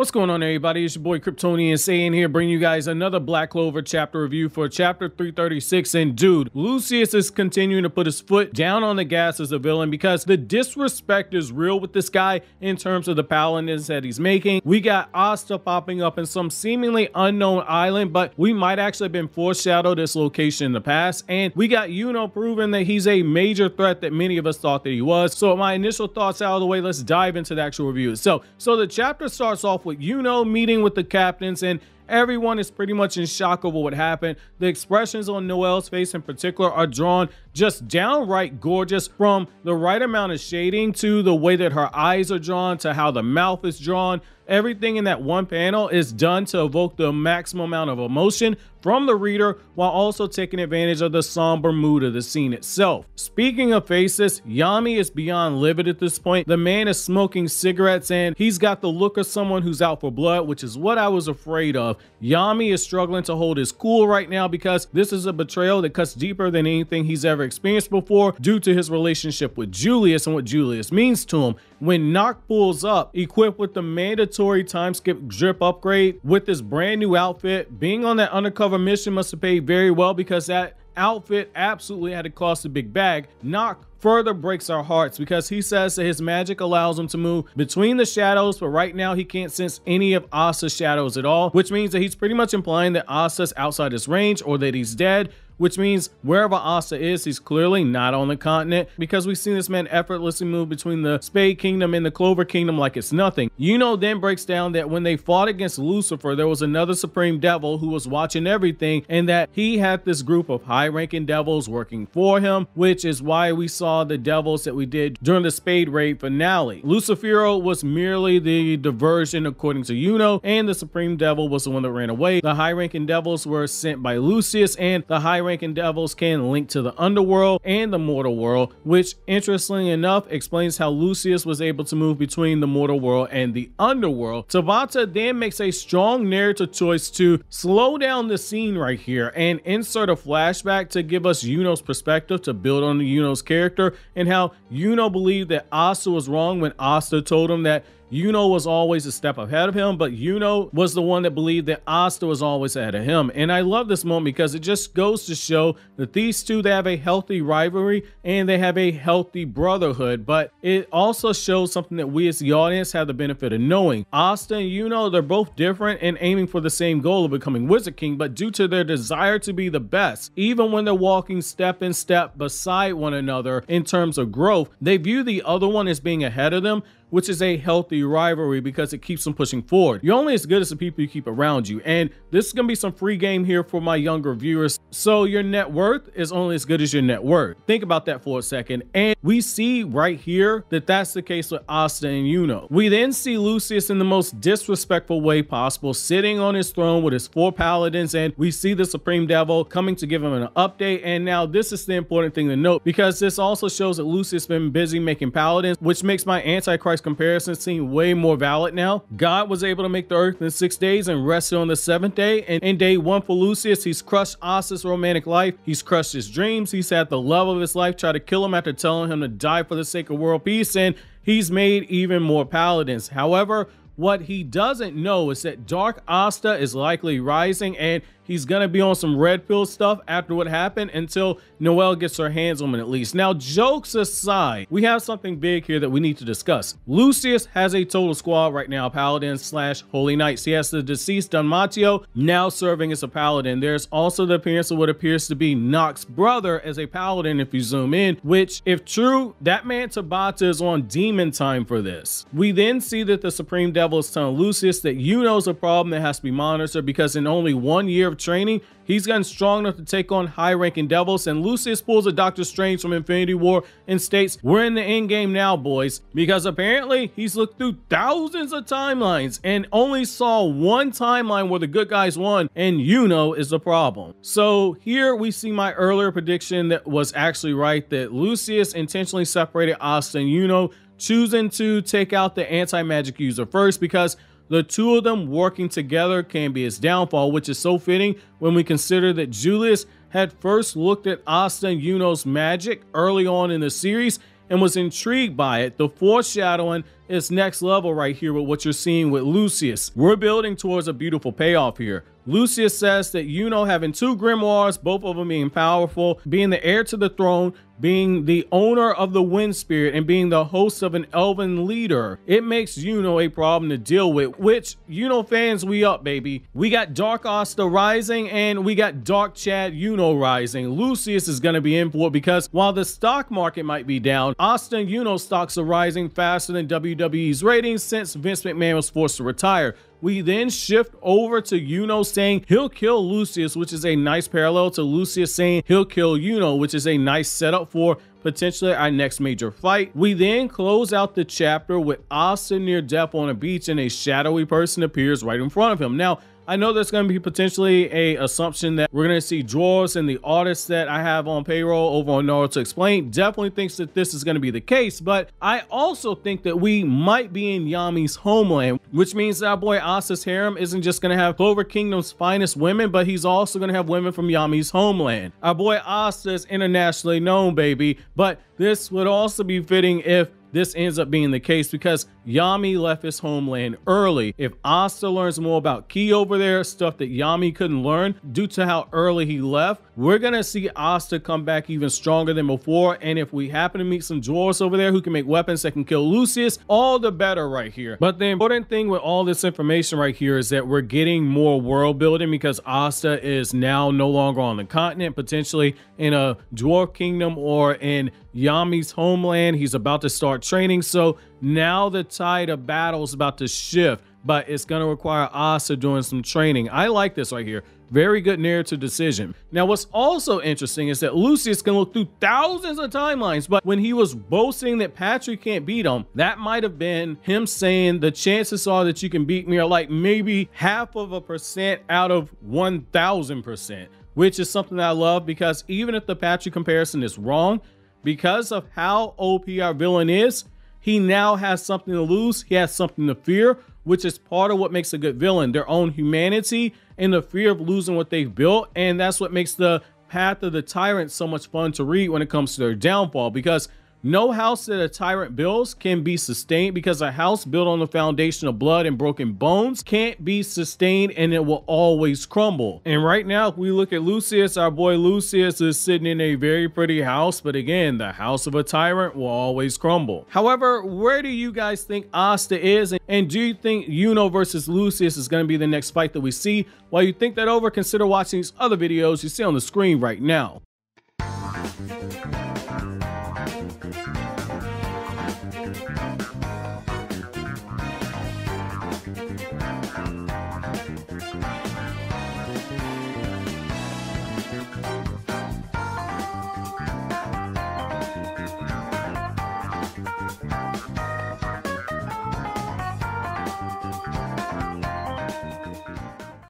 What's going on, everybody? It's your boy Kryptonian Saiyan here, bringing you guys another Black Clover chapter review for chapter 336. And dude, Lucius is continuing to put his foot down on the gas as a villain because the disrespect is real with this guy in terms of the paladins that he's making. We got Asta popping up in some seemingly unknown island, but we might actually have been foreshadowed this location in the past. And we got Yuno proving that he's a major threat that many of us thought that he was. So my initial thoughts out of the way, let's dive into the actual review. So the chapter starts off with Yuno meeting with the captains, and everyone is pretty much in shock over what happened. The expressions on Noelle's face in particular are drawn just downright gorgeous, from the right amount of shading to the way that her eyes are drawn to how the mouth is drawn. Everything in that one panel is done to evoke the maximum amount of emotion from the reader while also taking advantage of the somber mood of the scene itself. Speaking of faces, Yami is beyond livid at this point. The man is smoking cigarettes and he's got the look of someone who's out for blood, which is what I was afraid of. Yami is struggling to hold his cool right now because this is a betrayal that cuts deeper than anything he's ever experienced before due to his relationship with Julius and what Julius means to him. When Noct pulls up, equipped with the mandatory time skip drip upgrade with this brand new outfit, being on that undercover mission must have paid very well because that outfit absolutely had to cost a big bag. Noct further breaks our hearts because he says that his magic allows him to move between the shadows, but right now he can't sense any of Asta's shadows at all, which means that he's pretty much implying that Asta's outside his range or that he's dead, which means wherever Asta is, he's clearly not on the continent because we've seen this man effortlessly move between the Spade Kingdom and the Clover Kingdom like it's nothing. Yuno then breaks down that when they fought against Lucifer, there was another Supreme Devil who was watching everything and that he had this group of high-ranking devils working for him, which is why we saw the devils that we did during the Spade Raid finale. Lucifero was merely the diversion according to Yuno, and the Supreme Devil was the one that ran away. The high-ranking devils were sent by Lucius, and the high-ranking devils can link to the underworld and the mortal world, which interestingly enough explains how Lucius was able to move between the mortal world and the underworld. Tabata then makes a strong narrative choice to slow down the scene right here and insert a flashback to give us Yuno's perspective to build on Yuno's character and how Yuno believed that Asta was wrong when Asta told him that Yuno was always a step ahead of him, but Yuno was the one that believed that Asta was always ahead of him. And I love this moment because it just goes to show that these two, they have a healthy rivalry and they have a healthy brotherhood, but it also shows something that we as the audience have the benefit of knowing. Asta and Yuno, they're both different and aiming for the same goal of becoming Wizard King, but due to their desire to be the best, even when they're walking step in step beside one another in terms of growth, they view the other one as being ahead of them, which is a healthy rivalry because it keeps them pushing forward. You're only as good as the people you keep around you, and this is gonna be some free game here for my younger viewers. So your net worth is only as good as your net worth. Think about that for a second. And we see right here that that's the case with Asta and Yuno. We then see Lucius in the most disrespectful way possible, sitting on his throne with his 4 paladins, and we see the Supreme Devil coming to give him an update. And now this is the important thing to note because this also shows that Lucius has been busy making paladins, which makes my Antichrist comparison seem way more valid now. God was able to make the earth in 6 days and rested on the 7th day, and in day 1 for Lucius, he's crushed Asta's romantic life, he's crushed his dreams, he's had the love of his life try to kill him after telling him to die for the sake of world peace, and he's made even more paladins. However, what he doesn't know is that Dark Asta is likely rising, and he's gonna be on some red pill stuff after what happened until Noelle gets her hands on him at least. Now, jokes aside, we have something big here that we need to discuss. Lucius has a total squad right now, paladins slash holy knights. He has the deceased Don Matteo now serving as a paladin. There's also the appearance of what appears to be Noct's brother as a paladin if you zoom in, which if true, that man Tabata is on demon time for this. We then see that the Supreme Devil is telling Lucius that Yuno's a problem that has to be monitored because in only 1 year of training, he's gotten strong enough to take on high-ranking devils, and Lucius pulls a Doctor Strange from Infinity War and states, "We're in the end game now, boys," because apparently he's looked through thousands of timelines and only saw one timeline where the good guys won, and Yuno is the problem. So here we see my earlier prediction that was actually right, that Lucius intentionally separated Asta and Yuno, choosing to take out the anti-magic user first because the two of them working together can be his downfall, which is so fitting when we consider that Julius had first looked at Asta and Yuno's magic early on in the series and was intrigued by it. The foreshadowing is next level right here with what you're seeing with Lucius. We're building towards a beautiful payoff here. Lucius says that Yuno having 2 grimoires, both of them being powerful, being the heir to the throne, being the owner of the wind spirit, and being the host of an elven leader, it makes Yuno a problem to deal with, which Yuno fans, we up, baby. We got Dark Asta rising and we got Dark Chad Yuno rising. Lucius is going to be in for it because while the stock market might be down, Asta and Yuno stocks are rising faster than WWE's ratings since Vince McMahon was forced to retire. We then shift over to Yuno saying he'll kill Lucius, which is a nice parallel to Lucius saying he'll kill Yuno, which is a nice setup for potentially our next major fight. We then close out the chapter with Asta near death on a beach and a shadowy person appears right in front of him. Now, I know there's going to be potentially a assumption that we're going to see drawers, and the artist that I have on payroll over on Naruto Explained definitely thinks that this is going to be the case, but I also think that we might be in Yami's homeland, which means that our boy Asta's harem isn't just going to have Clover Kingdom's finest women, but he's also going to have women from Yami's homeland. Our boy Asta is internationally known, baby, but this would also be fitting if this ends up being the case because Yami left his homeland early. If Asta learns more about Ki over there, stuff that Yami couldn't learn due to how early he left, we're gonna see Asta come back even stronger than before. And if we happen to meet some dwarves over there who can make weapons that can kill Lucius, all the better right here. But the important thing with all this information right here is that we're getting more world building because Asta is now no longer on the continent, potentially in a dwarf kingdom or in Yami's homeland. He's about to start training, so now the tide of battle is about to shift, but it's going to require Asta doing some training. I like this right here. Very good narrative decision. Now, what's also interesting is that Lucius can look through thousands of timelines, but when he was boasting that Patrick can't beat him, that might have been him saying the chances are that you can beat me are like maybe 0.5% out of 1,000%, which is something that I love because even if the Patrick comparison is wrong, because of how OP our villain is, he now has something to lose. He has something to fear, which is part of what makes a good villain, their own humanity and the fear of losing what they've built. And that's what makes the Path of the Tyrant so much fun to read when it comes to their downfall, because no house that a tyrant builds can be sustained, because a house built on the foundation of blood and broken bones can't be sustained and it will always crumble. And right now, if we look at Lucius, our boy Lucius is sitting in a very pretty house, but again, the house of a tyrant will always crumble. However, where do you guys think Asta is? And do you think Yuno versus Lucius is going to be the next fight that we see? While you think that over, consider watching these other videos you see on the screen right now.